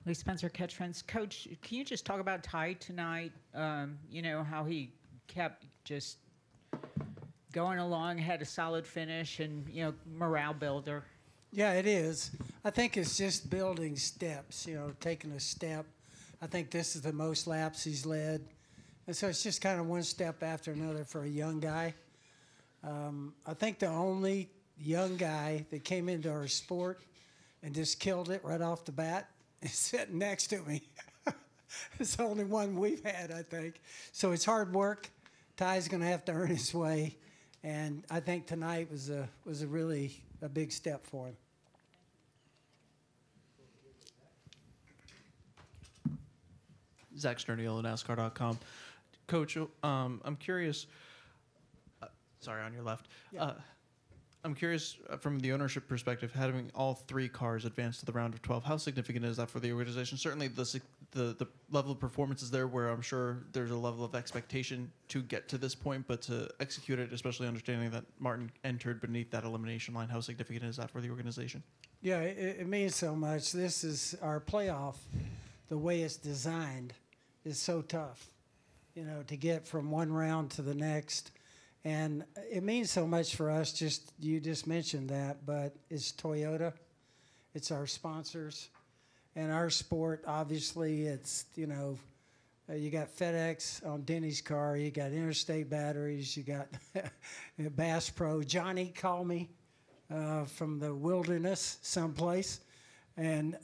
Lee Spencer, Catch Fence. Coach, can you just talk about Ty tonight? How he kept just going along, had a solid finish, and, morale builder. Yeah, it is. I think it's just building steps, taking a step. I think this is the most laps he's led. And so it's just kind of one step after another for a young guy. I think the only young guy that came into our sport and just killed it right off the bat is sitting next to me. It's the only one we've had, I think. So it's hard work. Ty's going to have to earn his way. And I think tonight was a really a big step for him. Zach Sternio at NASCAR.com. Coach, I'm curious. Sorry, on your left. Yeah. I'm curious from the ownership perspective, having all three cars advance to the round of 12. How significant is that for the organization? Certainly, the level of performance is there, where I'm sure there's a level of expectation to get to this point, but to execute it, especially understanding that Martin entered beneath that elimination line. How significant is that for the organization? Yeah, it means so much. This is our playoff. The way it's designed is so tough, to get from one round to the next. And it means so much for us. You just mentioned that, but it's Toyota, it's our sponsors, and our sport. Obviously, it's you got FedEx on Denny's car, you got Interstate Batteries, you got Bass Pro. Johnny called me from the wilderness someplace, and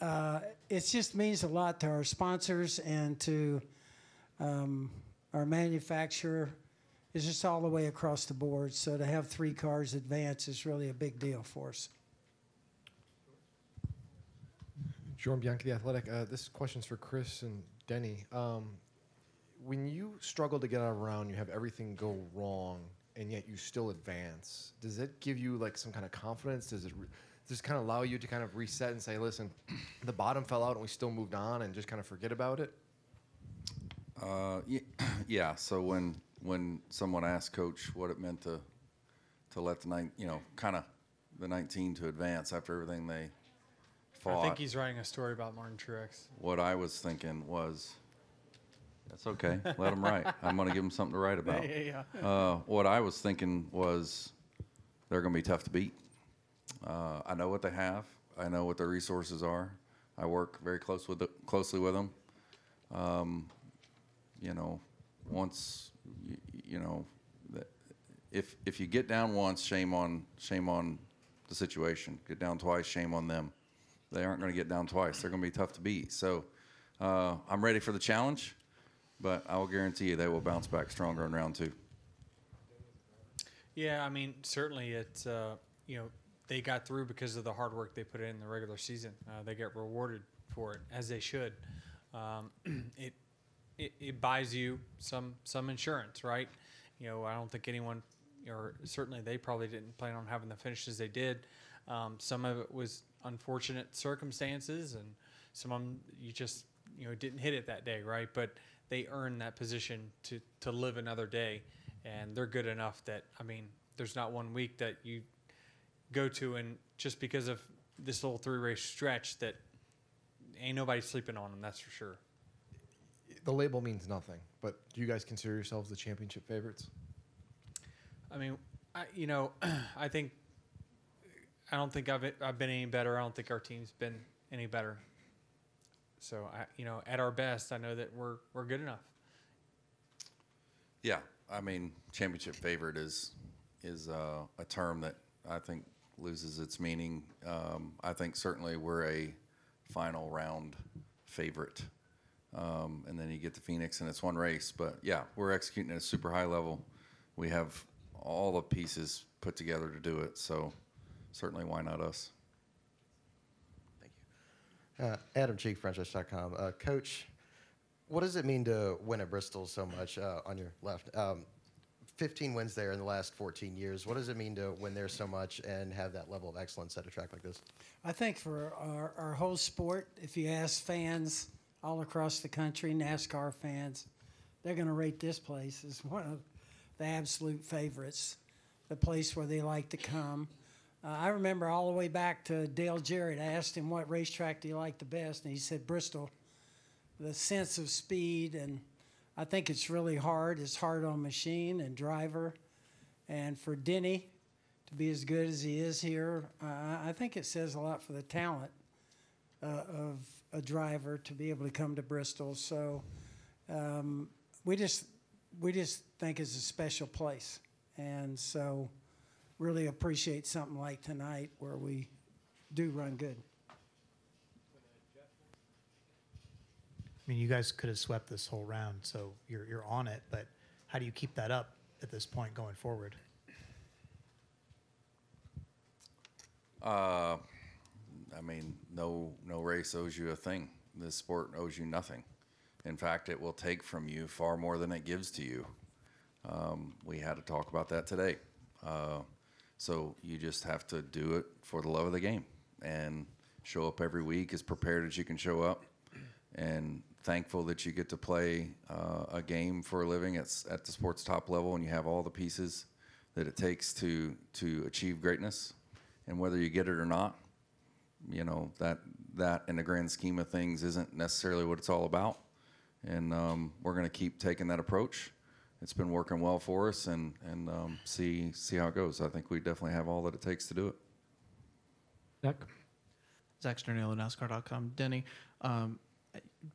it just means a lot to our sponsors and to our manufacturer. It's just all the way across the board. So to have three cars advance is really a big deal for us. Jordan Bianchi, The Athletic. This question's for Chris and Denny. When you struggle to get out of a round, you have everything go wrong, and yet you still advance. Does that give you some kind of confidence? Does it just kind of allow you to kind of reset and say, listen, the bottom fell out and we still moved on, and just kind of forget about it? Yeah. So when someone asked Coach what it meant to let the 19 to advance after everything they fought. I think he's writing a story about Martin Truex. What I was thinking was, that's okay. Let him write. I'm going to give him something to write about. Yeah. What I was thinking was they're going to be tough to beat. I know what they have. I know what their resources are. I work very closely with them. Once if you get down once, shame on the situation. Get down twice, shame on them. They aren't going to get down twice. They're going to be tough to beat. So I'm ready for the challenge, but I will guarantee you they will bounce back stronger in round two. Yeah, I mean, certainly it's they got through because of the hard work they put in the regular season. They get rewarded for it, as they should. It buys you some insurance, right? I don't think anyone, or certainly they probably didn't plan on having the finishes they did. Some of it was unfortunate circumstances, and some of them you just didn't hit it that day, right? But they earned that position to live another day, and they're good enough that, there's not one week that you go to and just because of this little 3-race stretch that ain't nobody sleeping on them, that's for sure. The label means nothing, but do you guys consider yourselves the championship favorites? I don't think I've been any better. I don't think our team's been any better. So at our best, I know that we're good enough. Yeah, championship favorite is a term that I think loses its meaning. I think certainly we're a final round favorite. And then you get to Phoenix, and it's one race. But, yeah, we're executing at a super high level. We have all the pieces put together to do it. So, certainly, why not us? Thank you. Adam Cheek, Franchise.com. Coach, what does it mean to win at Bristol so much on your left? 15 wins there in the last 14 years. What does it mean to win there so much and have that level of excellence at a track like this? I think for our whole sport, if you ask fans all across the country, NASCAR fans, they're going to rate this place as one of the absolute favorites, the place where they like to come. I remember all the way back to Dale Jarrett. I asked him what racetrack do you like the best, and he said Bristol. The sense of speed, and I think it's really hard. It's hard on machine and driver. And for Denny to be as good as he is here, I think it says a lot for the talent of a driver to be able to come to Bristol. So we just think it's a special place. And so really appreciate something like tonight where we do run good. I mean, you guys could have swept this whole round, so you're on it. But how do you keep that up at this point going forward? I mean, no race owes you a thing. This sport owes you nothing. In fact, it will take from you far more than it gives to you. We had to talk about that today. So you just have to do it for the love of the game and show up every week as prepared as you can show up, and thankful that you get to play a game for a living at the sport's top level, and you have all the pieces that it takes to achieve greatness. And whether you get it or not, you know, that in the grand scheme of things isn't necessarily what it's all about. And we're going to keep taking that approach. It's been working well for us, and see how it goes. I think we definitely have all that it takes to do it. Zach? Zach Sternale, NASCAR.com. Denny,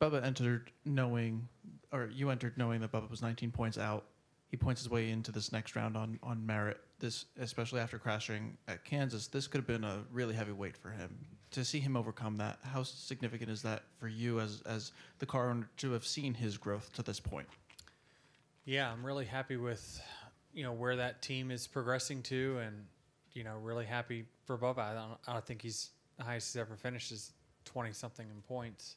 Bubba entered knowing that Bubba was 19 points out. He points his way into this next round on merit. This, especially after crashing at Kansas, this could have been a really heavy weight for him. To see him overcome that, how significant is that for you as the car owner to have seen his growth to this point? Yeah, I'm really happy with, where that team is progressing to, and, really happy for Bubba. I don't think he's the highest he's ever finished is 20-something in points.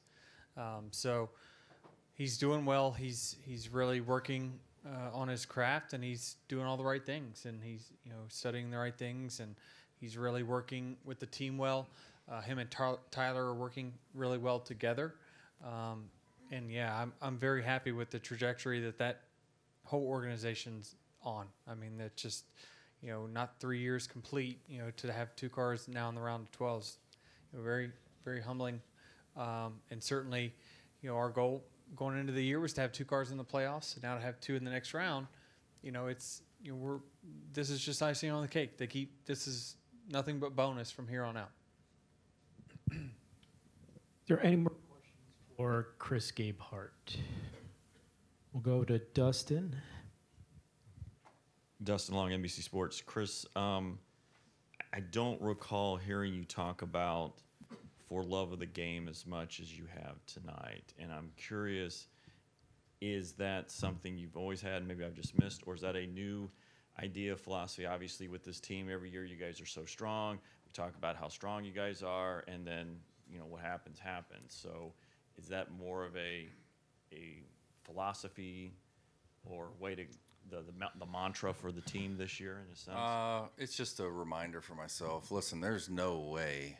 So he's doing well. He's really working on his craft, and he's doing all the right things, and he's, studying the right things, and he's really working with the team well. Him and Tyler are working really well together. And yeah, I'm very happy with the trajectory that whole organization's on. I mean, that's just, not 3 years complete, to have two cars now in the round of 12s, very, very humbling. And certainly, our goal going into the year was to have two cars in the playoffs, and now to have two in the next round, it's, this is just icing on the cake. This is nothing but bonus from here on out. Is there any more questions for Chris Gabehart? We'll go to Dustin. Dustin Long, NBC Sports. Chris, I don't recall hearing you talk about for love of the game as much as you have tonight. And I'm curious, is that something you've always had, maybe I've just missed, or is that a new idea, philosophy? Obviously, with this team, every year you guys are so strong. We talk about how strong you guys are, and then, what happens. So is that more of a philosophy or way to the mantra for the team this year in a sense? It's just a reminder for myself. Listen, there's no way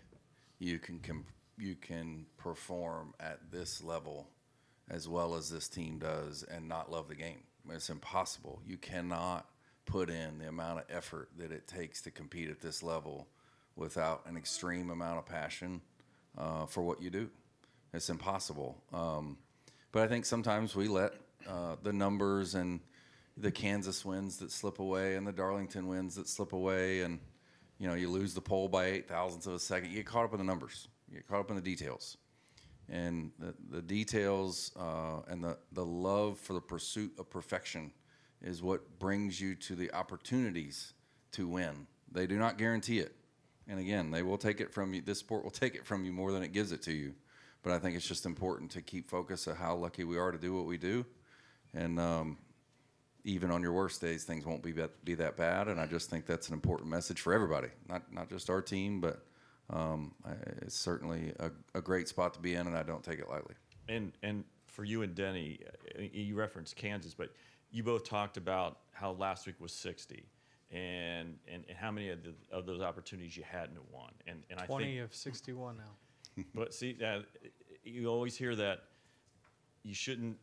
you can perform at this level as well as this team does and not love the game. It's impossible. You cannot put in the amount of effort that it takes to compete at this level without an extreme amount of passion for what you do. It's impossible. But I think sometimes we let the numbers and the Kansas wins that slip away and the Darlington wins that slip away, and you lose the pole by 0.008 of a second. You get caught up in the numbers. You get caught up in the details. And the details and the love for the pursuit of perfection is what brings you to the opportunities to win. They do not guarantee it. And again, they will take it from you. This sport will take it from you more than it gives it to you. But I think it's just important to keep focus on how lucky we are to do what we do. And even on your worst days, things won't be that bad. And I just think that's an important message for everybody, not just our team, but it's certainly a great spot to be in, and I don't take it lightly. And for you and Denny, you referenced Kansas, but you both talked about how last week was 60, and how many of those opportunities you hadn't won. And I 20 think, of 61 now. But see, you always hear that you shouldn't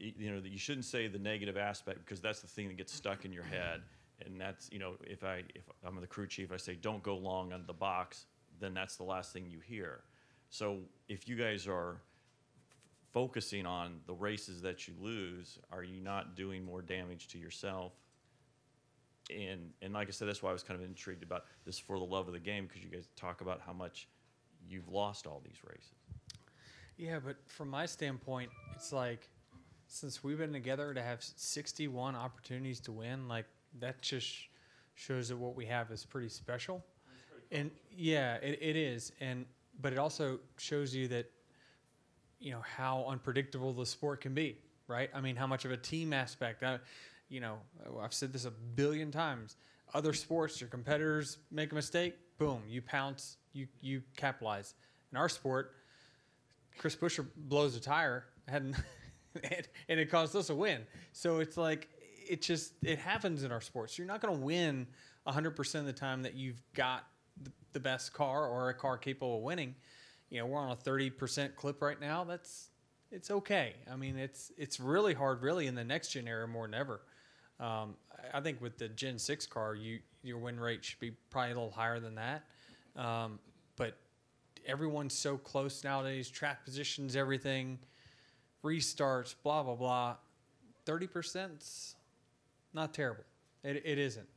say the negative aspect, because that's the thing that gets stuck in your head. And that's, if I'm the crew chief, I say don't go long on the box, then that's the last thing you hear. So if you guys are focusing on the races that you lose, are you not doing more damage to yourself? And like I said, that's why I was kind of intrigued about this For the Love of the Game, because you guys talk about how much you've lost all these races. Yeah, but from my standpoint, it's like, since we've been together, to have 61 opportunities to win, like, that just shows that what we have is pretty special. And yeah, it is. But it also shows you that, how unpredictable the sport can be, right? I mean, how much of a team aspect. I've said this a billion times. Other sports, your competitors make a mistake, boom, you pounce, you capitalize. In our sport, Chris Buescher blows a tire, and it caused us a win. So it's like, it happens in our sports. You're not going to win 100% of the time that you've got the best car or a car capable of winning. We're on a 30% clip right now. It's okay. I mean, it's really hard, really, in the next gen era more than ever. I think with the Gen 6 car, your win rate should be probably a little higher than that. But everyone's so close nowadays. Track positions, everything, restarts, blah, blah, blah. 30%'s not terrible. It isn't.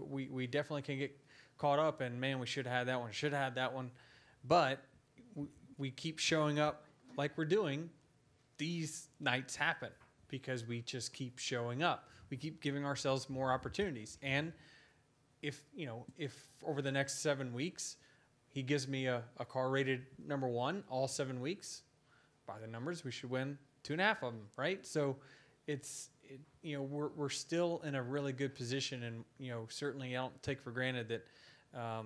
We definitely can get caught up and, man, we should have had that one. But we keep showing up like we're doing. These nights happen because we just keep showing up. We keep giving ourselves more opportunities. And if over the next 7 weeks, he gives me a car rated number 1 all 7 weeks, by the numbers, we should win 2.5 of them, right? So we're still in a really good position, and certainly I don't take for granted that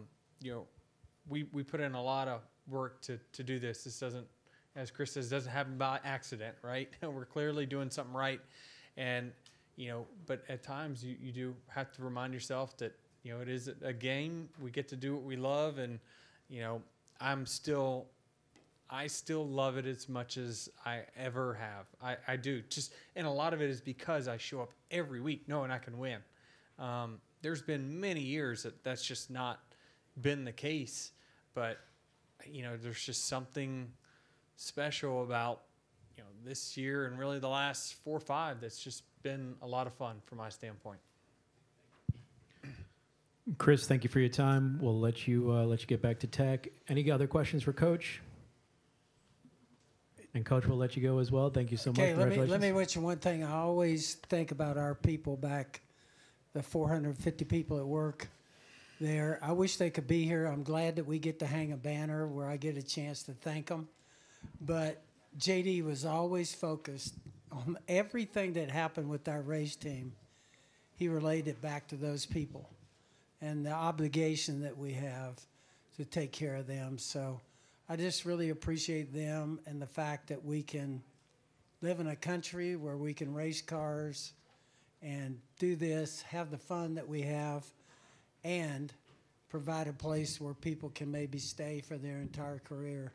we put in a lot of work to do this. This doesn't, as Chris says, doesn't happen by accident, right? We're clearly doing something right, and but at times you do have to remind yourself that it is a game. We get to do what we love, and I still love it as much as I ever have. I do. And a lot of it is because I show up every week knowing I can win. There's been many years that's just not been the case, but there's just something special about this year and really the last 4 or 5 that's just been a lot of fun from my standpoint. Chris, thank you for your time. We'll let you get back to tech. Any other questions for Coach? And Coach, we'll let you go as well. Thank you so much. Okay, let me mention one thing. I always think about our people back, the 450 people at work there. I wish they could be here. I'm glad that we get to hang a banner where I get a chance to thank them. But JD was always focused on everything that happened with our race team. He relayed it back to those people and the obligation that we have to take care of them. So I just really appreciate them and the fact that we can live in a country where we can race cars and do this, have the fun that we have, and provide a place where people can maybe stay for their entire career.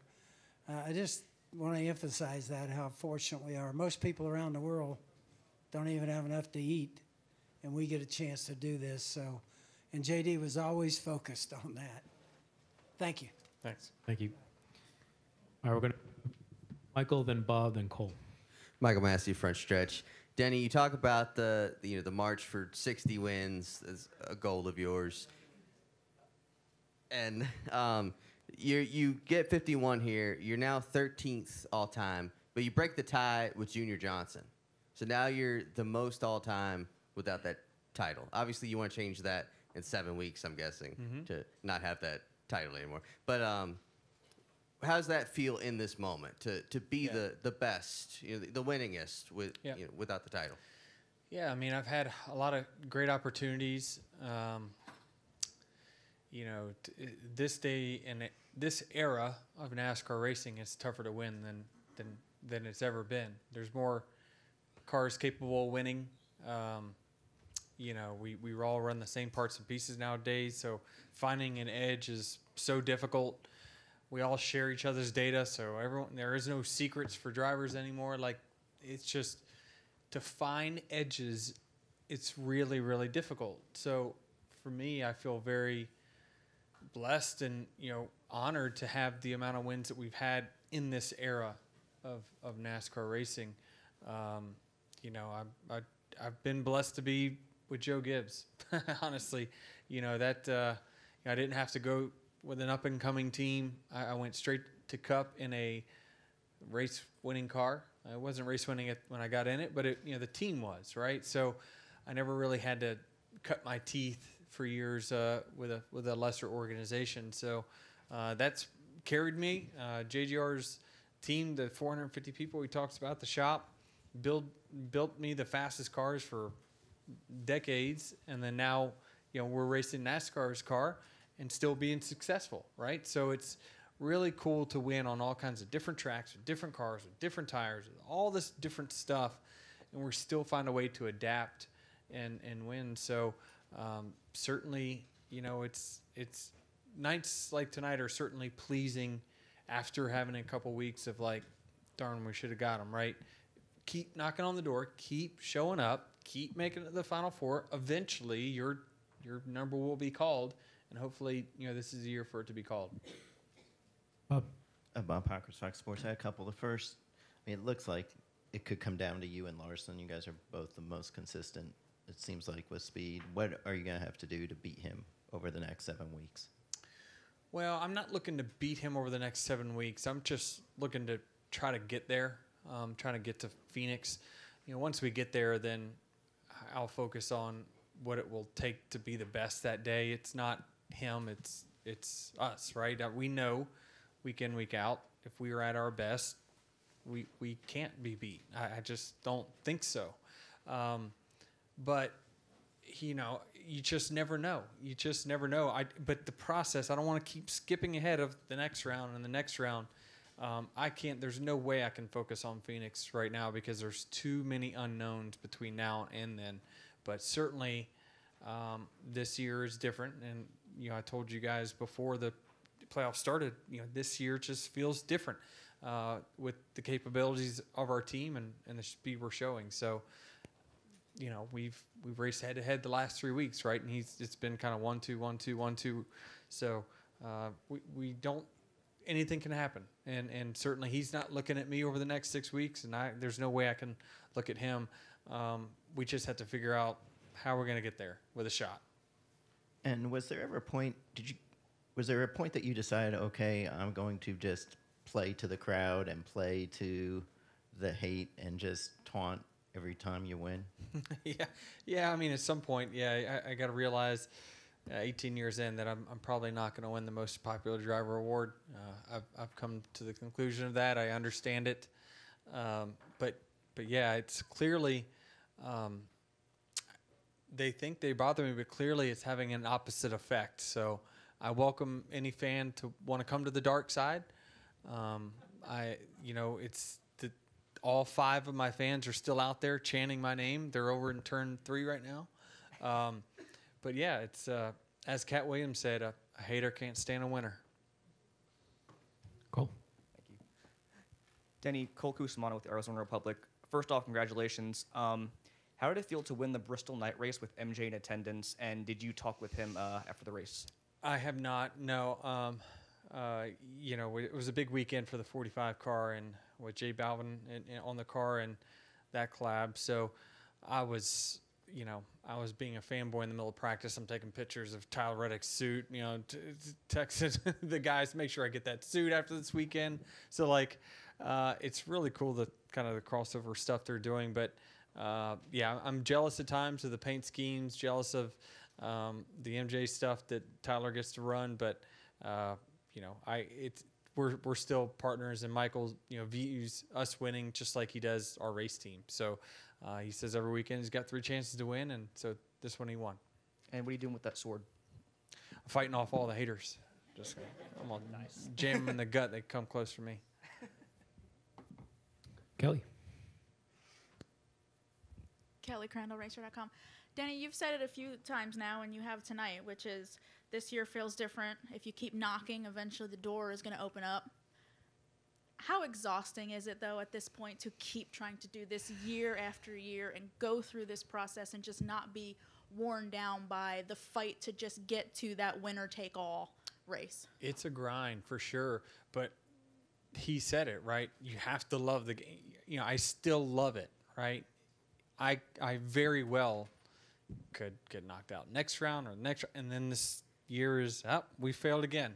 I just want to emphasize that, how fortunate we are. Most people around the world don't even have enough to eat, and we get a chance to do this. So, and JD was always focused on that. Thank you. Thanks. Thank you. All right, we're going to Michael, then Bob, then Cole. Michael Massey, front stretch. Denny, you talk about the march for 60 wins as a goal of yours, and you get 51 here. You're now 13th all time, but you break the tie with Junior Johnson. So now you're the most all time without that title. Obviously, you want to change that in 7 weeks, I'm guessing, to not have that title anymore. But how does that feel in this moment to be the best, the winningest without the title? Yeah, I mean, I've had a lot of great opportunities. This day and this era of NASCAR racing is tougher to win than it's ever been. There's more cars capable of winning. We all run the same parts and pieces nowadays, so finding an edge is so difficult. We all share each other's data, so there is no secrets for drivers anymore. Like, it's just to find edges it's really, really difficult. So for me, I feel very blessed and, honored to have the amount of wins that we've had in this era of NASCAR racing. I've been blessed to be with Joe Gibbs. Honestly, I didn't have to go with an up and coming team. I went straight to Cup in a race winning car. I wasn't race winning when I got in it, but the team was, right. So I never really had to cut my teeth for years with a lesser organization. So that's carried me. JGR's team, the 450 people we talked about, the shop, built me the fastest cars for decades, and then now we're racing NASCAR's car and still being successful, right? So it's really cool to win on all kinds of different tracks with different cars with different tires, with all this different stuff, and we still find a way to adapt and win. So certainly, it's nights like tonight are certainly pleasing after having a couple weeks of like, darn, we should have got them, right? Keep knocking on the door, keep showing up, keep making it to the Final Four. Eventually, your number will be called, and hopefully, this is the year for it to be called. Bob Parker's Fox Sports. I had a couple. The first, it looks like it could come down to you and Larson. You guys are both the most consistent, it seems like, with speed. What are you going to have to do to beat him over the next 7 weeks? Well, I'm not looking to beat him over the next 7 weeks. I'm just looking to try to get there, trying to get to Phoenix. Once we get there, then I'll focus on what it will take to be the best that day. It's not him, it's us, right? We know week in, week out, if we are at our best, we can't be beat. I just don't think so. But, you just never know. You just never know. But the process, I don't want to keep skipping ahead of the next round and the next round. I can't, there's no way I can focus on Phoenix right now because there's too many unknowns between now and then. But certainly this year is different. And, I told you guys before the playoffs started, this year just feels different with the capabilities of our team and the speed we're showing. So, we've raced head to head the last 3 weeks, right? And it's been kind of 1-2, 1-2, 1-2. So we don't, anything can happen. And certainly he's not looking at me over the next 6 weeks, and there's no way I can look at him. We just have to figure out how we're going to get there with a shot. And was there ever a point? Was there a point that you decided, okay, I'm going to just play to the crowd and play to the hate and just taunt every time you win? Yeah. I mean, at some point, I got to realize, 18 years in, that I'm probably not going to win the most popular driver award. I've come to the conclusion of that. I understand it, but yeah, it's clearly. They think they bother me, but clearly it's having an opposite effect. So I welcome any fan to want to come to the dark side. It's all 5 of my fans are still out there chanting my name. They're over in turn 3 right now. But yeah, it's as Cat Williams said, a hater can't stand a winner. Cool. Thank you. Denny, Cole Cusimano with the Arizona Republic. First off, congratulations. How did it feel to win the Bristol Night Race with MJ in attendance, and did you talk with him after the race? I have not, no. It was a big weekend for the 45 car and with Jay Balvin on the car and that collab. So I was being a fanboy in the middle of practice. I'm taking pictures of Tyler Reddick's suit, texting the guys to make sure I get that suit after this weekend. So it's really cool, the kind of the crossover stuff they're doing. But I'm jealous at times of the paint schemes, jealous of the MJ stuff that Tyler gets to run. But we're still partners, and Michael views us winning just like he does our race team. So he says every weekend he's got 3 chances to win, and so this one he won. And what are you doing with that sword? I'm fighting off all the haters. I'm gonna jam them in the gut. They come close for me. Kelly. Kelly Crandall, Racer.com. Denny, you've said it a few times now, and you have tonight, which is this year feels different. If you keep knocking, eventually the door is going to open up. How exhausting is it, though, at this point to keep trying to do this year after year and go through this process and just not be worn down by the fight to just get to that winner-take-all race? It's a grind for sure, but he said it, right? You have to love the game. You know, I still love it, right? I very well could get knocked out next round or next, and then this year is up. We failed again,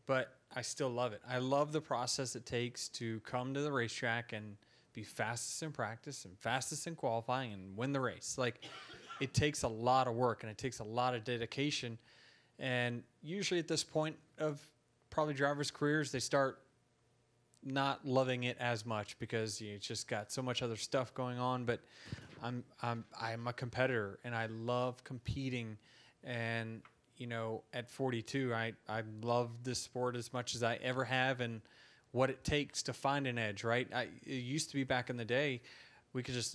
but I still love it. I love the process it takes to come to the racetrack and be fastest in practice and fastest in qualifying and win the race. Like, it takes a lot of work and it takes a lot of dedication. And usually at this point of probably drivers' careers, they start not loving it as much because you just got so much other stuff going on. But I'm a competitor and I love competing. And you know, at 42, I love this sport as much as I ever have, and what it takes to find an edge, right? It used to be back in the day,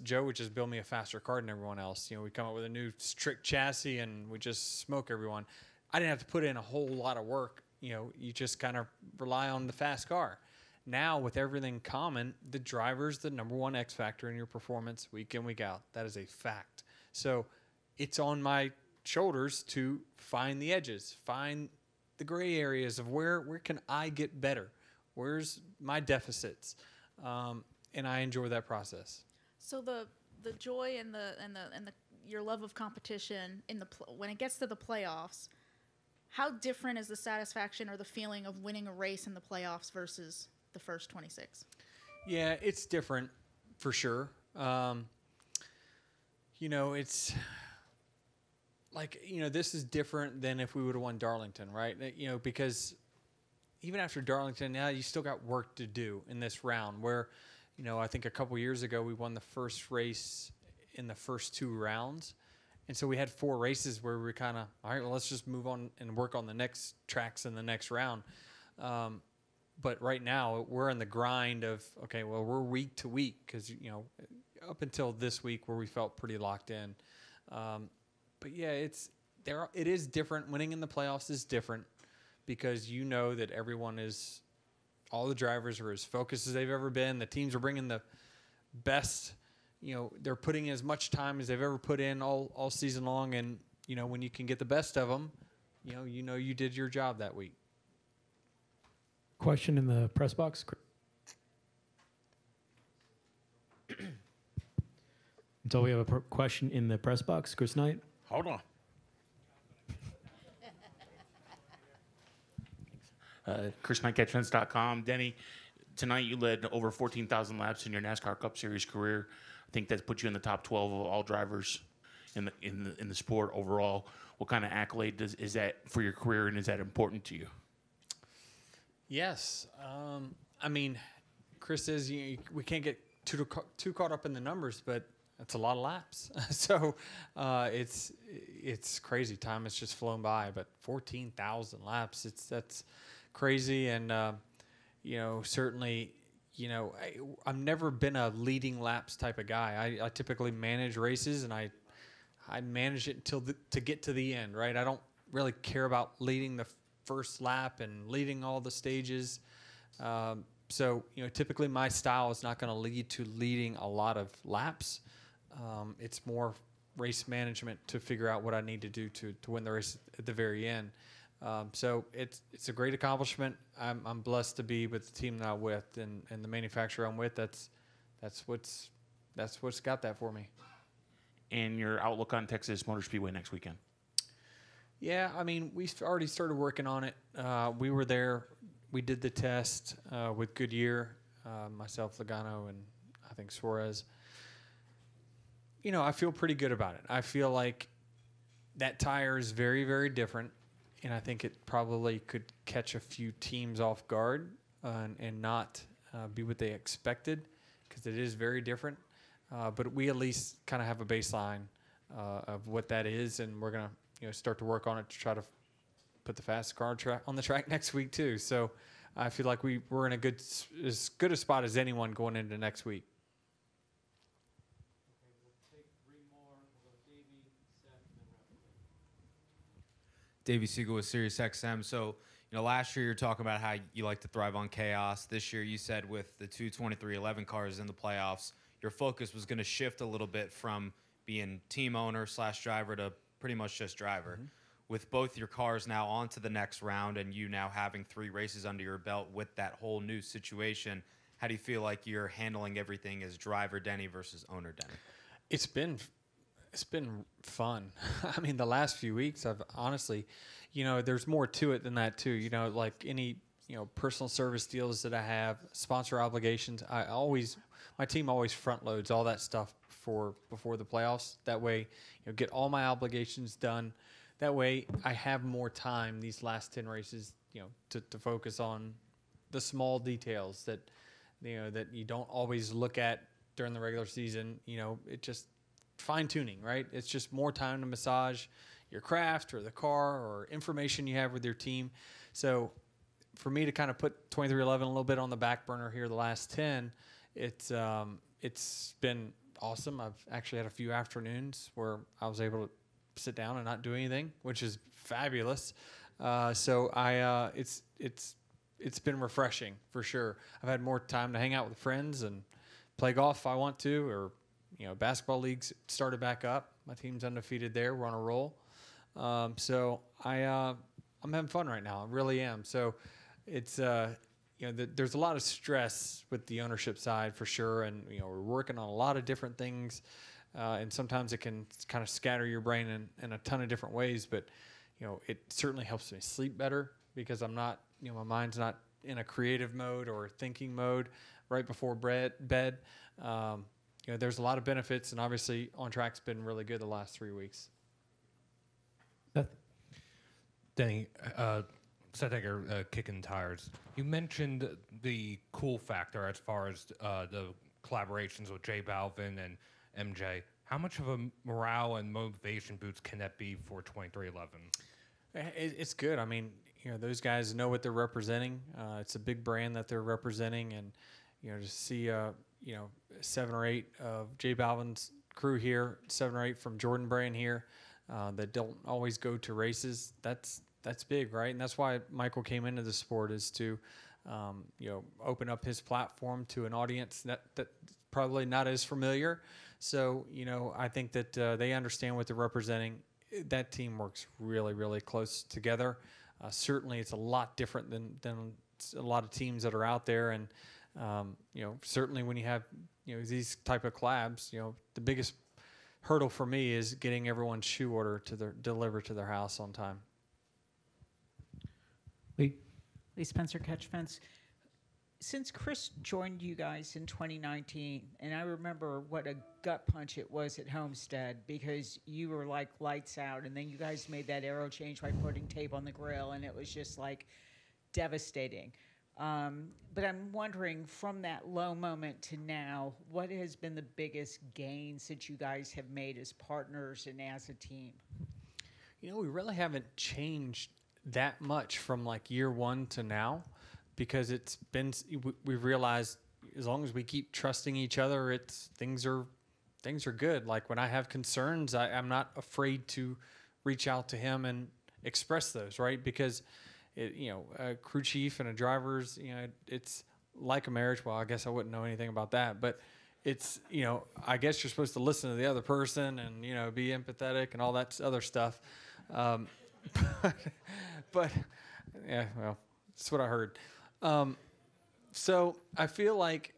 Joe would just build me a faster car than everyone else. You know, we come up with a new strict chassis and we just smoke everyone. I didn't have to put in a whole lot of work. You know, you just kind of rely on the fast car. Now, with everything common, the driver's the number one X factor in your performance week in, week out. That is a fact. So it's on my shoulders to find the edges, find the gray areas of where can I get better, where's my deficits, and I enjoy that process. So the joy and the your love of competition in when it gets to the playoffs, how different is the satisfaction or the feeling of winning a race in the playoffs versus the first 26? Yeah, it's different for sure. You know, it's like, you know, this is different than if we would have won Darlington, right? You know, because even after Darlington, now you still got work to do in this round where, you know, I think a couple years ago we won the first race in the first 2 rounds. And so we had 4 races where we were kind of, all right, well, let's just move on and work on the next tracks in the next round. But right now we're in the grind of, okay, well, we're week to week because, you know, up until this week where we felt pretty locked in. But yeah, it is different. Winning in the playoffs is different because you know that all the drivers are as focused as they've ever been. The teams are bringing the best, you know, they're putting in as much time as they've ever put in all season long. And, you know, when you can get the best of them, you know you did your job that week. Question in the press box. Until we have a question in the press box, Chris Knight. Hold on. ChrisKnightCatchFence.com. Denny, tonight you led over 14,000 laps in your NASCAR Cup Series career. I think that's put you in the top 12 of all drivers in the sport overall. What kind of accolade is that for your career, and is that important to you? Yes. I mean, Chris says we can't get too caught up in the numbers, but that's a lot of laps. So it's crazy. Time has just flown by, but 14,000 laps, that's crazy. And, you know, certainly, you know, I've never been a leading laps type of guy. I typically manage races, and I manage it to get to the end, right? I don't really care about leading the first lap and leading all the stages. So, you know, typically my style is not going to lead to leading a lot of laps. It's more race management to figure out what I need to do to win the race at the very end. So it's a great accomplishment. I'm blessed to be with the team that I'm with and the manufacturer I'm with. That's what's got that for me. And your outlook on Texas Motor Speedway next weekend? Yeah, I mean, we already started working on it. We were there. We did the test with Goodyear, myself, Logano, and I think Suarez. You know, I feel pretty good about it. I feel like that tire is very, very different, and I think it probably could catch a few teams off guard and not be what they expected, because it is very different. But we at least kind of have a baseline of what that is, and we're going to start to work on it to try to put the fastest car on the track next week too. So I feel like we're in as good a spot as anyone going into next week. Davey Siegel with SiriusXM. So, last year you were talking about how you like to thrive on chaos. This year you said with the two 2311 cars in the playoffs, your focus was going to shift a little bit from being team owner / driver to pretty much just driver. With both your cars now on to the next round and you now having 3 races under your belt with that whole new situation, how do you feel like you're handling everything as driver Denny versus owner Denny? It's been fun. I mean, the last few weeks I've honestly, there's more to it than that too. Like any, personal service deals that I have, sponsor obligations, my team always front loads all that stuff before the playoffs. That way, get all my obligations done. That way I have more time these last 10 races, to focus on the small details that you don't always look at during the regular season. It just fine tuning, right? It's just more time to massage your craft or the car or information you have with your team. So for me to kind of put 2311 a little bit on the back burner here the last 10, it's been awesome. I've actually had a few afternoons where I was able to sit down and not do anything, which is fabulous. So it's been refreshing for sure. I've had more time to hang out with friends and play golf if I want to, or basketball leagues started back up. My team's undefeated there. We're on a roll. So I'm having fun right now. I really am. So it's there's a lot of stress with the ownership side for sure, and we're working on a lot of different things, and sometimes it can kind of scatter your brain in a ton of different ways. But it certainly helps me sleep better because I'm not, my mind's not in a creative mode or thinking mode right before bed. There's a lot of benefits, and obviously on track's been really good the last 3 weeks. Denny, Seth Egger, kicking tires. You mentioned the cool factor as far as the collaborations with J Balvin and MJ. How much of a morale and motivation boost can that be for 2311? It's good. I mean, those guys know what they're representing. It's a big brand that they're representing, and to see 7 or 8 of J Balvin's crew here, 7 or 8 from Jordan Brand here, that don't always go to races. That's big, right? And that's why Michael came into the sport, is to open up his platform to an audience that probably not as familiar. So I think that they understand what they're representing. That team works really, really close together. Certainly, it's a lot different than a lot of teams that are out there, and certainly when you have these type of collabs, the biggest hurdle for me is getting everyone's shoe order delivered to their house on time. Lee Spencer, Catch Fence. Since Chris joined you guys in 2019, and I remember what a gut punch it was at Homestead, because you were like lights out, and then you guys made that aero change by putting tape on the grill, and it was just like devastating. But I'm wondering, from that low moment to now, what has been the biggest gains that you guys have made as partners and as a team? We really haven't changed that much from like year one to now, because we've realized as long as we keep trusting each other, things are good. Like when I have concerns, I'm not afraid to reach out to him and express those, right? Because a crew chief and a driver's, it's like a marriage. Well, I guess I wouldn't know anything about that, but it's, I guess you're supposed to listen to the other person and, be empathetic and all that other stuff. But yeah, well, that's what I heard. So I feel like,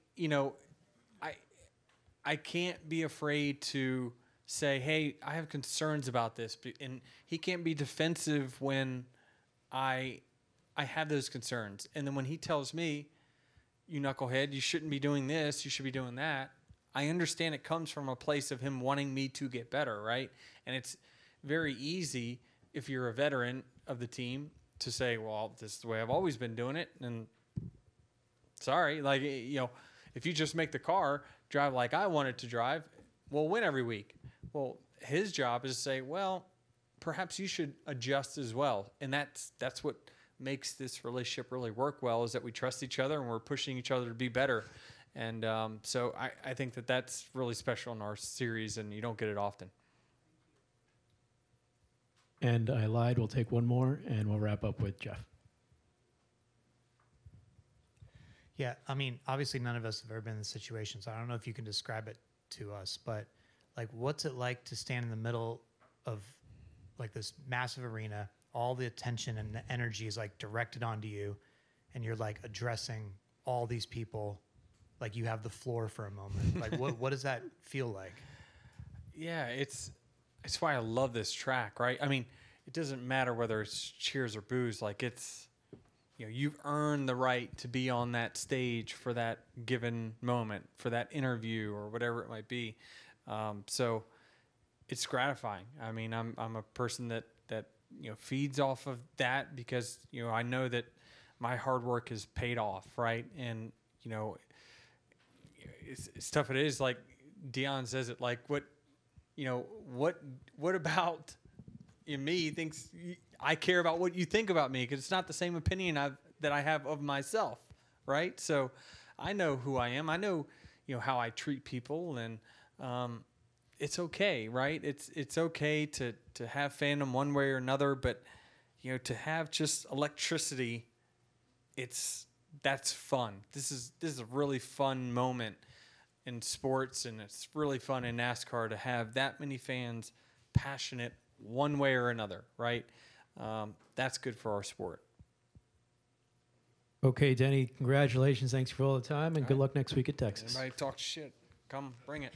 I can't be afraid to say, hey, I have concerns about this. And he can't be defensive when I have those concerns. And then when he tells me, you knucklehead, you shouldn't be doing this, you should be doing that, I understand it comes from a place of him wanting me to get better, right? And it's very easy, if you're a veteran of the team, to say, well, this is the way I've always been doing it, and sorry, like, if you just make the car drive like I want it to drive, we'll win every week. Well, his job is to say, well, perhaps you should adjust as well. And that's what makes this relationship really work well, is that we trust each other and we're pushing each other to be better. And so I think that's really special in our series, and you don't get it often. And I lied. We'll take one more, and we'll wrap up with Jeff. Yeah, I mean, obviously none of us have ever been in this situation, so I don't know if you can describe it to us, but like, what's it like to stand in the middle of like this massive arena, all the attention and the energy is like directed onto you, and you're like addressing all these people, like you have the floor for a moment. Like, what does that feel like? Yeah, it's why I love this track, right? I mean, it doesn't matter whether it's cheers or boos. Like, it's, you know, you've earned the right to be on that stage for that given moment, for that interview or whatever it might be. So it's gratifying. I mean, I'm a person that you know, feeds off of that because, you know, I know that my hard work is paid off, right? And, you know, it's tough. It is like Dion says it, like, what about me thinks I care about what you think about me, because it's not the same opinion that I have of myself, right? So I know who I am. I know, you know, how I treat people, and it's okay, right? It's okay to have fandom one way or another, but, you know, to have just electricity, that's fun. This is a really fun moment in sports, and it's really fun in NASCAR to have that many fans passionate one way or another, right? That's good for our sport. Okay, Denny, congratulations. Thanks for all the time, and good luck next week at Texas. Anybody talk shit, come bring it.